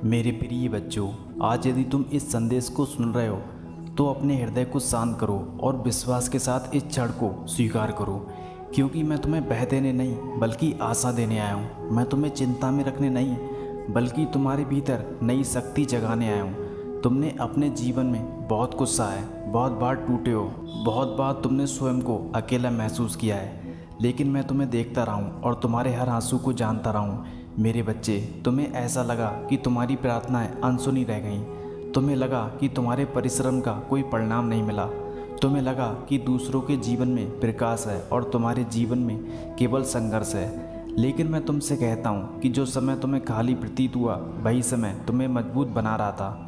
मेरे प्रिय बच्चों, आज यदि तुम इस संदेश को सुन रहे हो तो अपने हृदय को शांत करो और विश्वास के साथ इस क्षण को स्वीकार करो, क्योंकि मैं तुम्हें बह देने नहीं बल्कि आशा देने आया हूँ। मैं तुम्हें चिंता में रखने नहीं बल्कि तुम्हारे भीतर नई शक्ति जगाने आया हूँ। तुमने अपने जीवन में बहुत कुछ सहा है, बहुत बार टूटे हो, बहुत बार तुमने स्वयं को अकेला महसूस किया है, लेकिन मैं तुम्हें देखता रहा हूँ और तुम्हारे हर आंसू को जानता रहा हूँ। मेरे बच्चे, तुम्हें ऐसा लगा कि तुम्हारी प्रार्थनाएं अनसुनी रह गईं। तुम्हें लगा कि तुम्हारे परिश्रम का कोई परिणाम नहीं मिला। तुम्हें लगा कि दूसरों के जीवन में प्रकाश है और तुम्हारे जीवन में केवल संघर्ष है। लेकिन मैं तुमसे कहता हूँ कि जो समय तुम्हें खाली प्रतीत हुआ, वही समय तुम्हें मजबूत बना रहा था,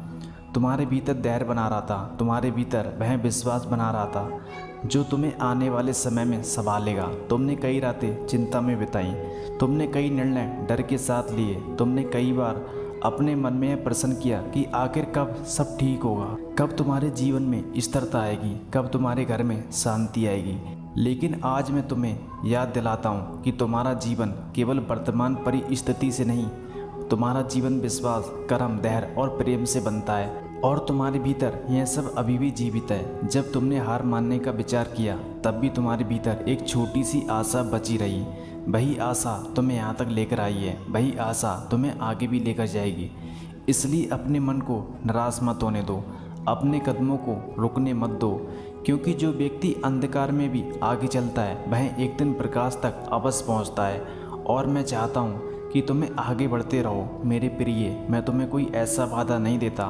तुम्हारे भीतर धैर्य बना रहा था, तुम्हारे भीतर वह विश्वास बना रहा था जो तुम्हें आने वाले समय में संभालेगा। तुमने कई रातें चिंता में बिताई, तुमने कई निर्णय डर के साथ लिए, तुमने कई बार अपने मन में यह प्रश्न किया कि आखिर कब सब ठीक होगा, कब तुम्हारे जीवन में स्थिरता आएगी, कब तुम्हारे घर में शांति आएगी। लेकिन आज मैं तुम्हें याद दिलाता हूँ कि तुम्हारा जीवन केवल वर्तमान परिस्थिति से नहीं, तुम्हारा जीवन विश्वास, कर्म, धैर्य और प्रेम से बनता है। और तुम्हारे भीतर यह सब अभी भी जीवित है। जब तुमने हार मानने का विचार किया, तब भी तुम्हारे भीतर एक छोटी सी आशा बची रही। वही आशा तुम्हें यहाँ तक लेकर आई है, वही आशा तुम्हें आगे भी लेकर जाएगी। इसलिए अपने मन को निराश मत होने दो, अपने कदमों को रुकने मत दो, क्योंकि जो व्यक्ति अंधकार में भी आगे चलता है वह एक दिन प्रकाश तक अवश्य पहुँचता है। और मैं चाहता हूँ कि तुम्हें आगे बढ़ते रहो। मेरे प्रिय, मैं तुम्हें कोई ऐसा वादा नहीं देता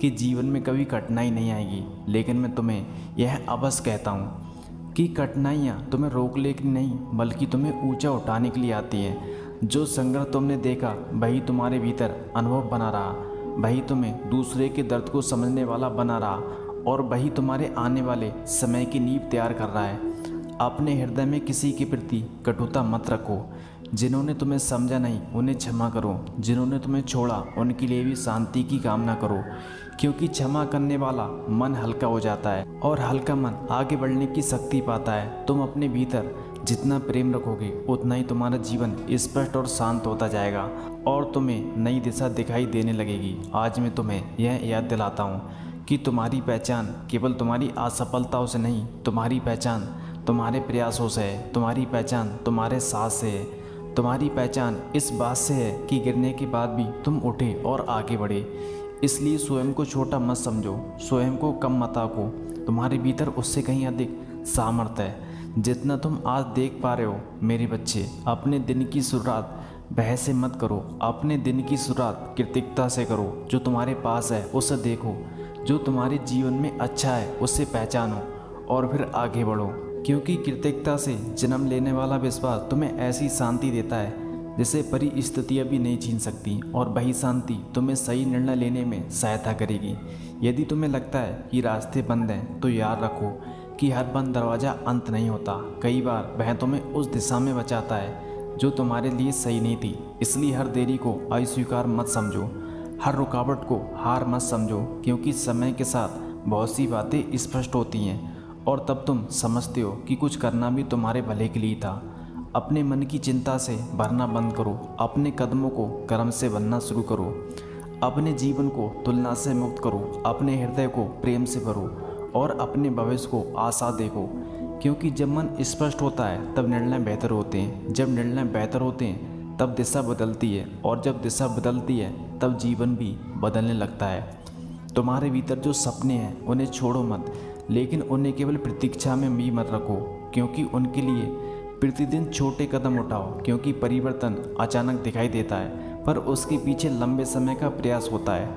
कि जीवन में कभी कठिनाई नहीं आएगी, लेकिन मैं तुम्हें यह अवश्य कहता हूँ कि कठिनाइयाँ तुम्हें रोकने के लिए नहीं बल्कि तुम्हें ऊंचा उठाने के लिए आती हैं। जो संघर्ष तुमने देखा वही तुम्हारे भीतर अनुभव बना रहा, वही तुम्हें दूसरे के दर्द को समझने वाला बना रहा, और वही तुम्हारे आने वाले समय की नींव तैयार कर रहा है। अपने हृदय में किसी के प्रति कटुता मत रखो। जिन्होंने तुम्हें समझा नहीं उन्हें क्षमा करो, जिन्होंने तुम्हें छोड़ा उनके लिए भी शांति की कामना करो, क्योंकि क्षमा करने वाला मन हल्का हो जाता है और हल्का मन आगे बढ़ने की शक्ति पाता है। तुम अपने भीतर जितना प्रेम रखोगे उतना ही तुम्हारा जीवन स्पष्ट और शांत होता जाएगा और तुम्हें नई दिशा दिखाई देने लगेगी। आज मैं तुम्हें यह याद दिलाता हूँ कि तुम्हारी पहचान केवल तुम्हारी असफलताओं से नहीं, तुम्हारी पहचान तुम्हारे प्रयासों से है, तुम्हारी पहचान तुम्हारे साथ से है, तुम्हारी पहचान इस बात से है कि गिरने के बाद भी तुम उठे और आगे बढ़े। इसलिए स्वयं को छोटा मत समझो, स्वयं को कम मत आंको। तुम्हारे भीतर उससे कहीं अधिक सामर्थ्य है जितना तुम आज देख पा रहे हो। मेरे बच्चे, अपने दिन की शुरुआत बहस से मत करो, अपने दिन की शुरुआत कृतज्ञता से करो। जो तुम्हारे पास है उसे देखो, जो तुम्हारे जीवन में अच्छा है उसे पहचानो और फिर आगे बढ़ो, क्योंकि कृतज्ञता से जन्म लेने वाला विश्वास तुम्हें ऐसी शांति देता है जिसे परिस्थितियाँ भी नहीं छीन सकती, और वही शांति तुम्हें सही निर्णय लेने में सहायता करेगी। यदि तुम्हें लगता है कि रास्ते बंद हैं तो याद रखो कि हर बंद दरवाज़ा अंत नहीं होता। कई बार वह तुम्हें उस दिशा में बचाता है जो तुम्हारे लिए सही नहीं थी। इसलिए हर देरी को अस्वीकार मत समझो, हर रुकावट को हार मत समझो, क्योंकि समय के साथ बहुत सी बातें स्पष्ट होती हैं और तब तुम समझते हो कि कुछ करना भी तुम्हारे भले के लिए था। अपने मन की चिंता से भरना बंद करो, अपने कदमों को कर्म से भरना शुरू करो, अपने जीवन को तुलना से मुक्त करो, अपने हृदय को प्रेम से भरो और अपने भविष्य को आशा देखो। क्योंकि जब मन स्पष्ट होता है तब निर्णय बेहतर होते हैं, जब निर्णय बेहतर होते हैं तब दिशा बदलती है, और जब दिशा बदलती है तब जीवन भी बदलने लगता है। तुम्हारे भीतर जो सपने हैं उन्हें छोड़ो मत, लेकिन उन्हें केवल प्रतीक्षा में भी मत रखो, क्योंकि उनके लिए प्रतिदिन छोटे कदम उठाओ। क्योंकि परिवर्तन अचानक दिखाई देता है पर उसके पीछे लंबे समय का प्रयास होता है।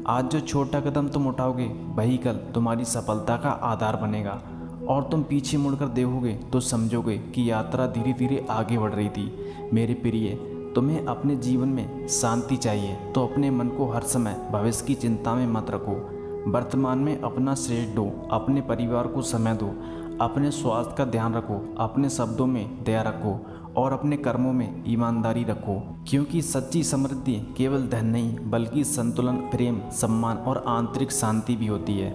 आज जो छोटा कदम तुम उठाओगे वही कल तुम्हारी सफलता का आधार बनेगा, और तुम पीछे मुड़कर देखोगे तो समझोगे कि यात्रा धीरे धीरे आगे बढ़ रही थी। मेरे प्रिय, तुम्हें अपने जीवन में शांति चाहिए तो अपने मन को हर समय भविष्य की चिंता में मत रखो। वर्तमान में अपना श्रेष्ठ दो, अपने परिवार को समय दो, अपने स्वास्थ्य का ध्यान रखो, अपने शब्दों में दया रखो और अपने कर्मों में ईमानदारी रखो। क्योंकि सच्ची समृद्धि केवल धन नहीं बल्कि संतुलन, प्रेम, सम्मान और आंतरिक शांति भी होती है।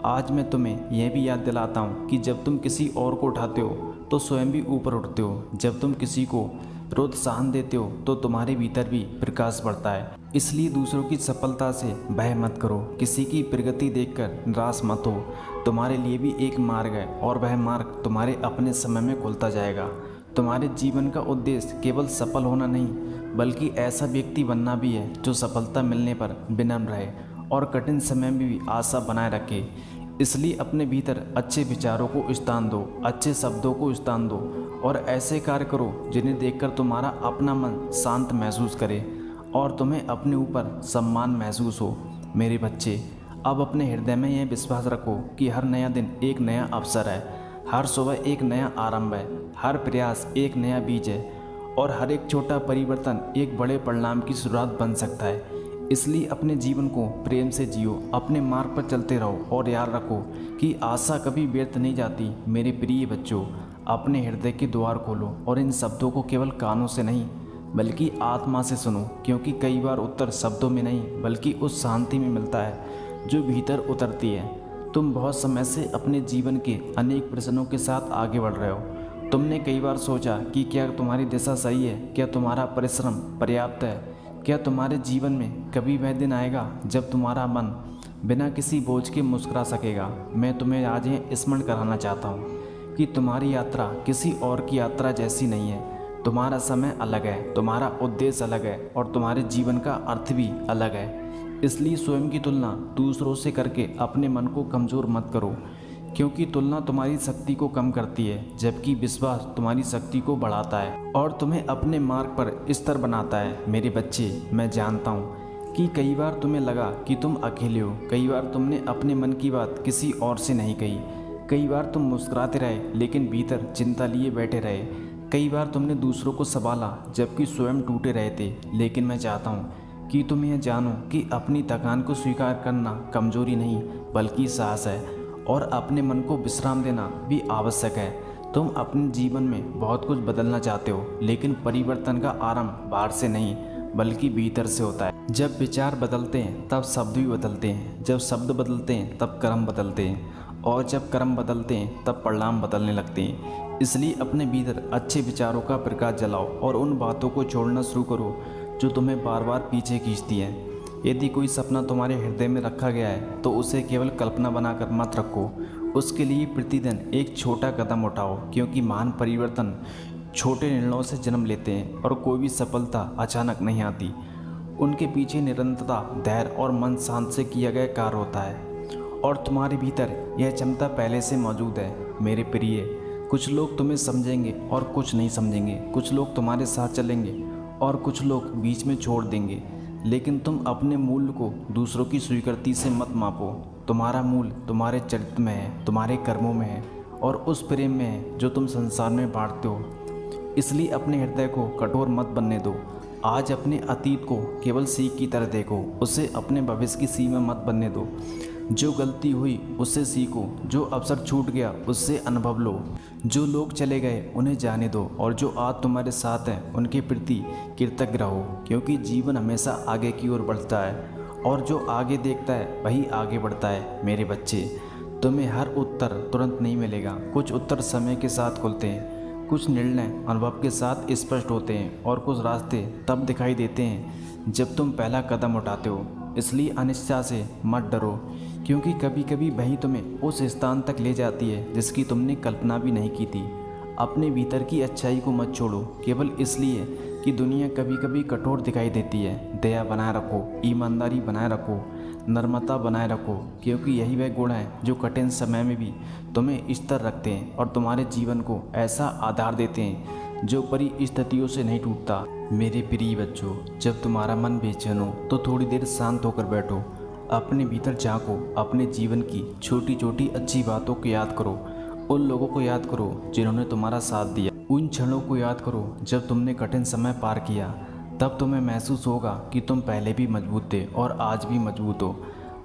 आज मैं तुम्हें यह भी याद दिलाता हूँ कि जब तुम किसी और को उठाते हो तो स्वयं भी ऊपर उठते हो। जब तुम किसी को प्रोत्साहन देते हो तो तुम्हारे भीतर भी प्रकाश बढ़ता है। इसलिए दूसरों की सफलता से भय मत करो, किसी की प्रगति देखकर निराश मत हो। तुम्हारे लिए भी एक मार्ग है और वह मार्ग तुम्हारे अपने समय में खुलता जाएगा। तुम्हारे जीवन का उद्देश्य केवल सफल होना नहीं, बल्कि ऐसा व्यक्ति बनना भी है जो सफलता मिलने पर विनम्र रहे और कठिन समय में भी आशा बनाए रखे। इसलिए अपने भीतर अच्छे विचारों को स्थान दो, अच्छे शब्दों को स्थान दो और ऐसे कार्य करो जिन्हें देखकर तुम्हारा अपना मन शांत महसूस करे और तुम्हें अपने ऊपर सम्मान महसूस हो। मेरे बच्चे, अब अपने हृदय में यह विश्वास रखो कि हर नया दिन एक नया अवसर है, हर सुबह एक नया आरंभ है, हर प्रयास एक नया बीज है और हर एक छोटा परिवर्तन एक बड़े परिणाम की शुरुआत बन सकता है। इसलिए अपने जीवन को प्रेम से जियो, अपने मार्ग पर चलते रहो और याद रखो कि आशा कभी व्यर्थ नहीं जाती। मेरे प्रिय बच्चों, अपने हृदय के द्वार खोलो और इन शब्दों को केवल कानों से नहीं बल्कि आत्मा से सुनो, क्योंकि कई बार उत्तर शब्दों में नहीं बल्कि उस शांति में मिलता है जो भीतर उतरती है। तुम बहुत समय से अपने जीवन के अनेक प्रश्नों के साथ आगे बढ़ रहे हो। तुमने कई बार सोचा कि क्या तुम्हारी दिशा सही है, क्या तुम्हारा परिश्रम पर्याप्त है, क्या तुम्हारे जीवन में कभी वह दिन आएगा जब तुम्हारा मन बिना किसी बोझ के मुस्कुरा सकेगा। मैं तुम्हें आज ये स्मरण कराना चाहता हूँ कि तुम्हारी यात्रा किसी और की यात्रा जैसी नहीं है। तुम्हारा समय अलग है, तुम्हारा उद्देश्य अलग है और तुम्हारे जीवन का अर्थ भी अलग है। इसलिए स्वयं की तुलना दूसरों से करके अपने मन को कमज़ोर मत करो, क्योंकि तुलना तुम्हारी शक्ति को कम करती है, जबकि विश्वास तुम्हारी शक्ति को बढ़ाता है और तुम्हें अपने मार्ग पर स्थिर बनाता है। मेरे बच्चे, मैं जानता हूँ कि कई बार तुम्हें लगा कि तुम अकेले हो, कई बार तुमने अपने मन की बात किसी और से नहीं कही, कई बार तुम मुस्कुराते रहे लेकिन भीतर चिंता लिए बैठे रहे, कई बार तुमने दूसरों को संभाला जबकि स्वयं टूटे रहे थे। लेकिन मैं चाहता हूँ कि तुम यह जानो कि अपनी थकान को स्वीकार करना कमजोरी नहीं बल्कि साहस है और अपने मन को विश्राम देना भी आवश्यक है। तुम अपने जीवन में बहुत कुछ बदलना चाहते हो, लेकिन परिवर्तन का आरंभ बाहर से नहीं बल्कि भीतर से होता है। जब विचार बदलते हैं तब शब्द भी बदलते हैं, जब शब्द बदलते हैं तब कर्म बदलते हैं और जब कर्म बदलते हैं तब परिणाम बदलने लगते हैं। इसलिए अपने भीतर अच्छे विचारों का प्रकाश जलाओ और उन बातों को छोड़ना शुरू करो जो तुम्हें बार बार पीछे खींचती हैं। यदि कोई सपना तुम्हारे हृदय में रखा गया है तो उसे केवल कल्पना बनाकर मत रखो, उसके लिए प्रतिदिन एक छोटा कदम उठाओ, क्योंकि महान परिवर्तन छोटे निर्णयों से जन्म लेते हैं और कोई भी सफलता अचानक नहीं आती। उनके पीछे निरंतरता, धैर्य और मन शांत से किया गया कार्य होता है और तुम्हारे भीतर यह क्षमता पहले से मौजूद है। मेरे प्रिय, कुछ लोग तुम्हें समझेंगे और कुछ नहीं समझेंगे, कुछ लोग तुम्हारे साथ चलेंगे और कुछ लोग बीच में छोड़ देंगे, लेकिन तुम अपने मूल्य को दूसरों की स्वीकृति से मत मापो। तुम्हारा मूल्य तुम्हारे चरित्र में है, तुम्हारे कर्मों में है और उस प्रेम में है जो तुम संसार में बांटते हो। इसलिए अपने हृदय को कठोर मत बनने दो। आज अपने अतीत को केवल सीख की तरह देखो, उसे अपने भविष्य की सीमा मत बनने दो। जो गलती हुई उससे सीखो, जो अवसर छूट गया उससे अनुभव लो, जो लोग चले गए उन्हें जाने दो और जो आज तुम्हारे साथ हैं उनके प्रति कृतज्ञ रहो, क्योंकि जीवन हमेशा आगे की ओर बढ़ता है और जो आगे देखता है वही आगे बढ़ता है। मेरे बच्चे, तुम्हें हर उत्तर तुरंत नहीं मिलेगा, कुछ उत्तर समय के साथ खुलते हैं, कुछ निर्णय अनुभव के साथ स्पष्ट होते हैं और कुछ रास्ते तब दिखाई देते हैं जब तुम पहला कदम उठाते हो। इसलिए अनिश्चितता से मत डरो, क्योंकि कभी कभी वही तुम्हें उस स्थान तक ले जाती है जिसकी तुमने कल्पना भी नहीं की थी। अपने भीतर की अच्छाई को मत छोड़ो केवल इसलिए कि दुनिया कभी कभी कठोर दिखाई देती है। दया बनाए रखो, ईमानदारी बनाए रखो, नम्रता बनाए रखो, क्योंकि यही वह गुण है जो कठिन समय में भी तुम्हें स्थिर रखते हैं और तुम्हारे जीवन को ऐसा आधार देते हैं जो परिस्थितियों से नहीं टूटता। मेरे प्रिय बच्चों, जब तुम्हारा मन बेचैन हो तो थोड़ी देर शांत होकर बैठो, अपने भीतर झांको, अपने जीवन की छोटी छोटी अच्छी बातों को याद करो, उन लोगों को याद करो जिन्होंने तुम्हारा साथ दिया, उन क्षणों को याद करो जब तुमने कठिन समय पार किया। तब तुम्हें महसूस होगा कि तुम पहले भी मजबूत थे और आज भी मजबूत हो।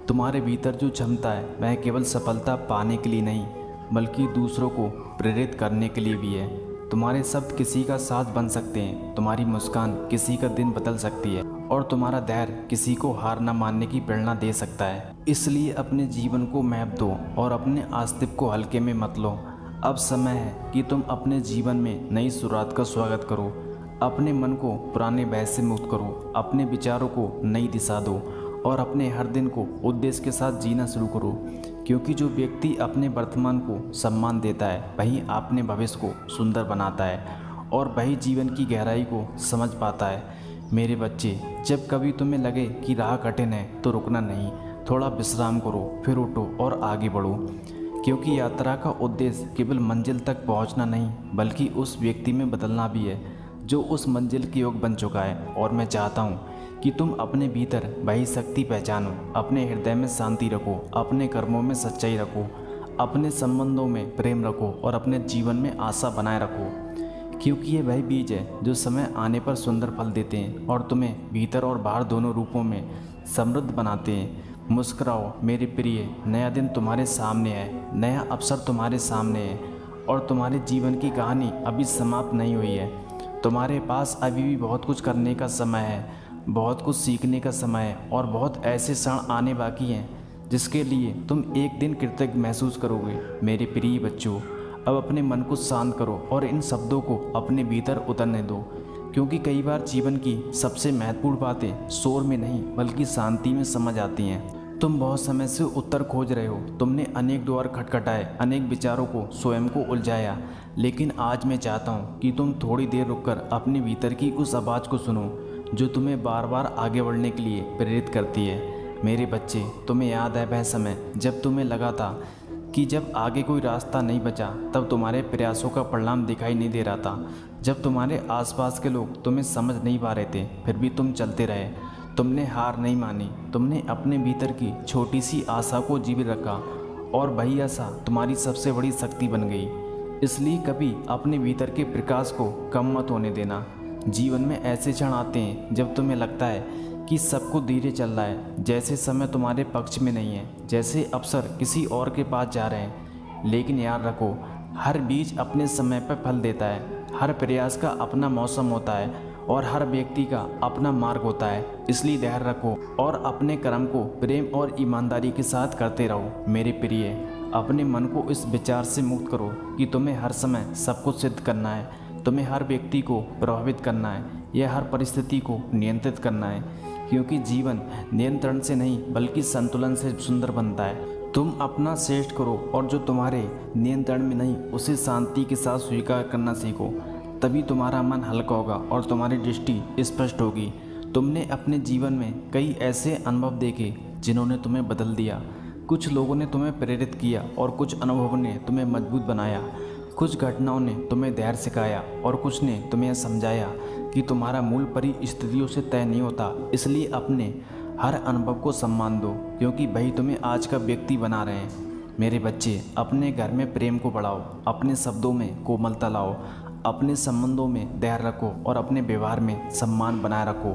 तुम्हारे भीतर जो क्षमता है वह केवल सफलता पाने के लिए नहीं बल्कि दूसरों को प्रेरित करने के लिए भी है। तुम्हारे शब्द किसी का साथ बन सकते हैं, तुम्हारी मुस्कान किसी का दिन बदल सकती है और तुम्हारा धैर्य किसी को हार न मानने की प्रेरणा दे सकता है। इसलिए अपने जीवन को मैप दो और अपने अस्तित्व को हल्के में मत लो। अब समय है कि तुम अपने जीवन में नई शुरुआत का स्वागत करो। अपने मन को पुराने बहस से मुक्त करो, अपने विचारों को नई दिशा दो और अपने हर दिन को उद्देश्य के साथ जीना शुरू करो। क्योंकि जो व्यक्ति अपने वर्तमान को सम्मान देता है वही अपने भविष्य को सुंदर बनाता है और वही जीवन की गहराई को समझ पाता है। मेरे बच्चे, जब कभी तुम्हें लगे कि राह कठिन है तो रुकना नहीं, थोड़ा विश्राम करो, फिर उठो और आगे बढ़ो। क्योंकि यात्रा का उद्देश्य केवल मंजिल तक पहुंचना नहीं बल्कि उस व्यक्ति में बदलना भी है जो उस मंजिल के योग बन चुका है। और मैं चाहता हूँ कि तुम अपने भीतर वही शक्ति पहचानो, अपने हृदय में शांति रखो, अपने कर्मों में सच्चाई रखो, अपने संबंधों में प्रेम रखो और अपने जीवन में आशा बनाए रखो। क्योंकि ये वही बीज है जो समय आने पर सुंदर फल देते हैं और तुम्हें भीतर और बाहर दोनों रूपों में समृद्ध बनाते हैं। मुस्कुराओ मेरे प्रिय, नया दिन तुम्हारे सामने है, नया अवसर तुम्हारे सामने है और तुम्हारे जीवन की कहानी अभी समाप्त नहीं हुई है। तुम्हारे पास अभी भी बहुत कुछ करने का समय है, बहुत कुछ सीखने का समय है और बहुत ऐसे क्षण आने बाकी हैं जिसके लिए तुम एक दिन कृतज्ञ महसूस करोगे। मेरे प्रिय बच्चों, अब अपने मन को शांत करो और इन शब्दों को अपने भीतर उतरने दो। क्योंकि कई बार जीवन की सबसे महत्वपूर्ण बातें शोर में नहीं बल्कि शांति में समझ आती हैं। तुम बहुत समय से उत्तर खोज रहे हो, तुमने अनेक द्वार खटखटाए, अनेक विचारों को स्वयं को उलझाया, लेकिन आज मैं चाहता हूँ कि तुम थोड़ी देर रुककर अपने भीतर की उस आवाज़ को सुनो जो तुम्हें बार बार आगे बढ़ने के लिए प्रेरित करती है। मेरे बच्चे, तुम्हें याद है वह समय जब तुम्हें लगा था कि जब आगे कोई रास्ता नहीं बचा, तब तुम्हारे प्रयासों का परिणाम दिखाई नहीं दे रहा था, जब तुम्हारे आसपास के लोग तुम्हें समझ नहीं पा रहे थे, फिर भी तुम चलते रहे। तुमने हार नहीं मानी, तुमने अपने भीतर की छोटी सी आशा को जीवित रखा और वही आशा तुम्हारी सबसे बड़ी शक्ति बन गई। इसलिए कभी अपने भीतर के प्रकाश को कम मत होने देना। जीवन में ऐसे क्षण आते हैं जब तुम्हें लगता है कि सब कुछ धीरे चल रहा है, जैसे समय तुम्हारे पक्ष में नहीं है, जैसे अवसर किसी और के पास जा रहे हैं। लेकिन याद रखो, हर बीज अपने समय पर फल देता है, हर प्रयास का अपना मौसम होता है और हर व्यक्ति का अपना मार्ग होता है। इसलिए धैर्य रखो और अपने कर्म को प्रेम और ईमानदारी के साथ करते रहो। मेरे प्रिय, अपने मन को इस विचार से मुक्त करो कि तुम्हें हर समय सब कुछ सिद्ध करना है, तुम्हें हर व्यक्ति को प्रभावित करना है या हर परिस्थिति को नियंत्रित करना है। क्योंकि जीवन नियंत्रण से नहीं बल्कि संतुलन से सुंदर बनता है। तुम अपना श्रेष्ठ करो और जो तुम्हारे नियंत्रण में नहीं उसे शांति के साथ स्वीकार करना सीखो। तभी तुम्हारा मन हल्का होगा और तुम्हारी दृष्टि स्पष्ट होगी। तुमने अपने जीवन में कई ऐसे अनुभव देखे जिन्होंने तुम्हें बदल दिया। कुछ लोगों ने तुम्हें प्रेरित किया और कुछ अनुभवों ने तुम्हें मजबूत बनाया। कुछ घटनाओं ने तुम्हें धैर्य सिखाया और कुछ ने तुम्हें समझाया कि तुम्हारा मूल परिस्थितियों से तय नहीं होता। इसलिए अपने हर अनुभव को सम्मान दो, क्योंकि वही तुम्हें आज का व्यक्ति बना रहे हैं। मेरे बच्चे, अपने घर में प्रेम को बढ़ाओ, अपने शब्दों में कोमलता लाओ, अपने संबंधों में धैर्य रखो और अपने व्यवहार में सम्मान बनाए रखो।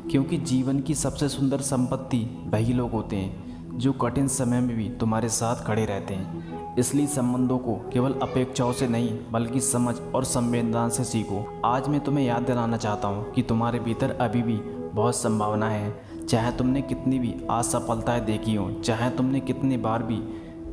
क्योंकि जीवन की सबसे सुंदर संपत्ति वही लोग होते हैं जो कठिन समय में भी तुम्हारे साथ खड़े रहते हैं। इसलिए संबंधों को केवल अपेक्षाओं से नहीं बल्कि समझ और संवेदना से सीखो। आज मैं तुम्हें याद दिलाना चाहता हूँ कि तुम्हारे भीतर अभी भी बहुत संभावना है। चाहे तुमने कितनी भी असफलताएं देखी हो, चाहे तुमने कितनी बार भी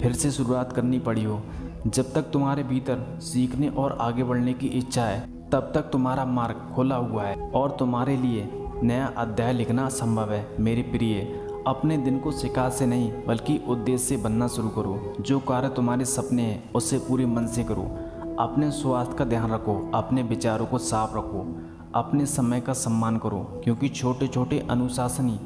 फिर से शुरुआत करनी पड़ी हो, जब तक तुम्हारे भीतर सीखने और आगे बढ़ने की इच्छा है तब तक तुम्हारा मार्ग खुला हुआ है और तुम्हारे लिए नया अध्याय लिखना संभव है। मेरे प्रिय, अपने दिन को शिकायत से नहीं बल्कि उद्देश्य से बनना शुरू करो। जो कार्य तुम्हारे सपने हैं उससे पूरे मन से करो। अपने स्वास्थ्य का ध्यान रखो, अपने विचारों को साफ रखो, अपने समय का सम्मान करो। क्योंकि छोटे छोटे अनुशासन ही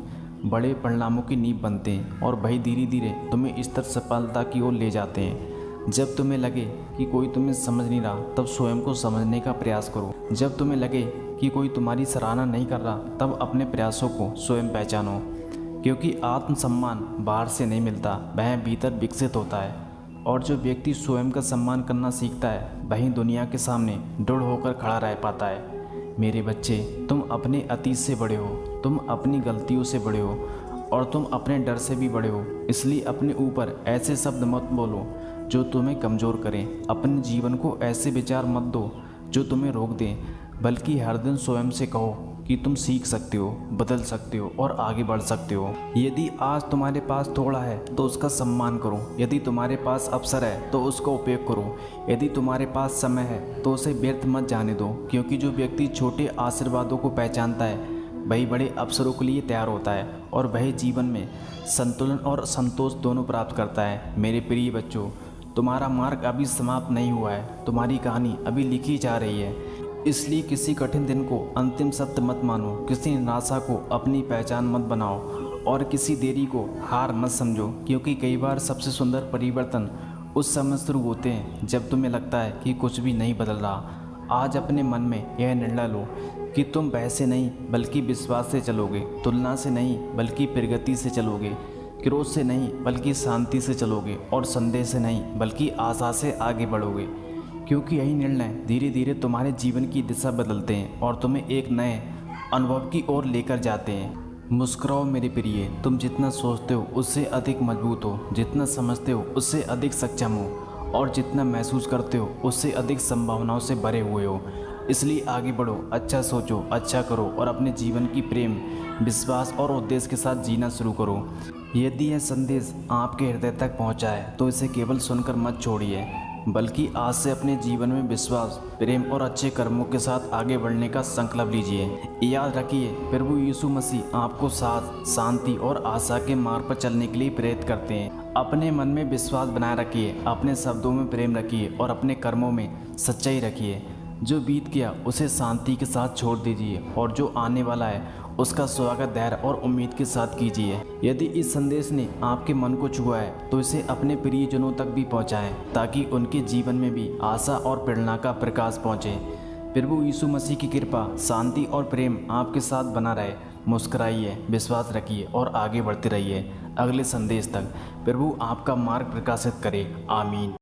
बड़े परिणामों की नींव बनते हैं और वही धीरे धीरे तुम्हें स्थिर सफलता की ओर ले जाते हैं। जब तुम्हें लगे कि कोई तुम्हें समझ नहीं रहा तब स्वयं को समझने का प्रयास करो। जब तुम्हें लगे कि कोई तुम्हारी सराहना नहीं कर रहा तब अपने प्रयासों को स्वयं पहचानो। क्योंकि आत्मसम्मान बाहर से नहीं मिलता, वह भीतर विकसित होता है। और जो व्यक्ति स्वयं का सम्मान करना सीखता है वही दुनिया के सामने दृढ़ होकर खड़ा रह पाता है। मेरे बच्चे, तुम अपने अतीत से बड़े हो, तुम अपनी गलतियों से बड़े हो और तुम अपने डर से भी बड़े हो। इसलिए अपने ऊपर ऐसे शब्द मत बोलो जो तुम्हें कमज़ोर करें। अपने जीवन को ऐसे विचार मत दो जो तुम्हें रोक दें, बल्कि हर दिन स्वयं से कहो कि तुम सीख सकते हो, बदल सकते हो और आगे बढ़ सकते हो। यदि आज तुम्हारे पास थोड़ा है तो उसका सम्मान करो, यदि तुम्हारे पास अवसर है तो उसका उपयोग करो, यदि तुम्हारे पास समय है तो उसे व्यर्थ मत जाने दो, क्योंकि जो व्यक्ति छोटे आशीर्वादों को पहचानता है वही बड़े अवसरों के लिए तैयार होता है और वही जीवन में संतुलन और संतोष दोनों प्राप्त करता है। मेरे प्रिय बच्चों, तुम्हारा मार्ग अभी समाप्त नहीं हुआ है, तुम्हारी कहानी अभी लिखी जा रही है। इसलिए किसी कठिन दिन को अंतिम सत्य मत मानो, किसी निराशा को अपनी पहचान मत बनाओ और किसी देरी को हार मत समझो, क्योंकि कई बार सबसे सुंदर परिवर्तन उस समय शुरू होते हैं जब तुम्हें लगता है कि कुछ भी नहीं बदल रहा। आज अपने मन में यह निर्णय लो कि तुम भय से नहीं बल्कि विश्वास से चलोगे, तुलना से नहीं बल्कि प्रगति से चलोगे, क्रोध से नहीं बल्कि शांति से चलोगे और संदेह से नहीं बल्कि आशा से आगे बढ़ोगे, क्योंकि यही निर्णय धीरे धीरे तुम्हारे जीवन की दिशा बदलते हैं और तुम्हें एक नए अनुभव की ओर लेकर जाते हैं। मुस्कुराओ मेरे प्रिय, तुम जितना सोचते हो उससे अधिक मजबूत हो, जितना समझते हो उससे अधिक सक्षम हो और जितना महसूस करते हो उससे अधिक संभावनाओं से भरे हुए हो। इसलिए आगे बढ़ो, अच्छा सोचो, अच्छा करो और अपने जीवन की प्रेम, विश्वास और उद्देश्य के साथ जीना शुरू करो। यदि यह संदेश आपके हृदय तक पहुंचा है तो इसे केवल सुनकर मत छोड़िए, बल्कि आज से अपने जीवन में विश्वास, प्रेम और अच्छे कर्मों के साथ आगे बढ़ने का संकल्प लीजिए। याद रखिए, प्रभु यीशु मसीह आपको साथ, शांति और आशा के मार्ग पर चलने के लिए प्रेरित करते हैं। अपने मन में विश्वास बनाए रखिए, अपने शब्दों में प्रेम रखिए और अपने कर्मों में सच्चाई रखिए। जो बीत गया उसे शांति के साथ छोड़ दीजिए और जो आने वाला है उसका स्वागत धैर्य और उम्मीद के साथ कीजिए। यदि इस संदेश ने आपके मन को छुआ है तो इसे अपने प्रियजनों तक भी पहुंचाएं, ताकि उनके जीवन में भी आशा और प्रेरणा का प्रकाश पहुंचे। प्रभु यीशु मसीह की कृपा, शांति और प्रेम आपके साथ बना रहे। मुस्कुराइए, विश्वास रखिए और आगे बढ़ते रहिए। अगले संदेश तक प्रभु आपका मार्ग प्रकाशित करे। आमीन।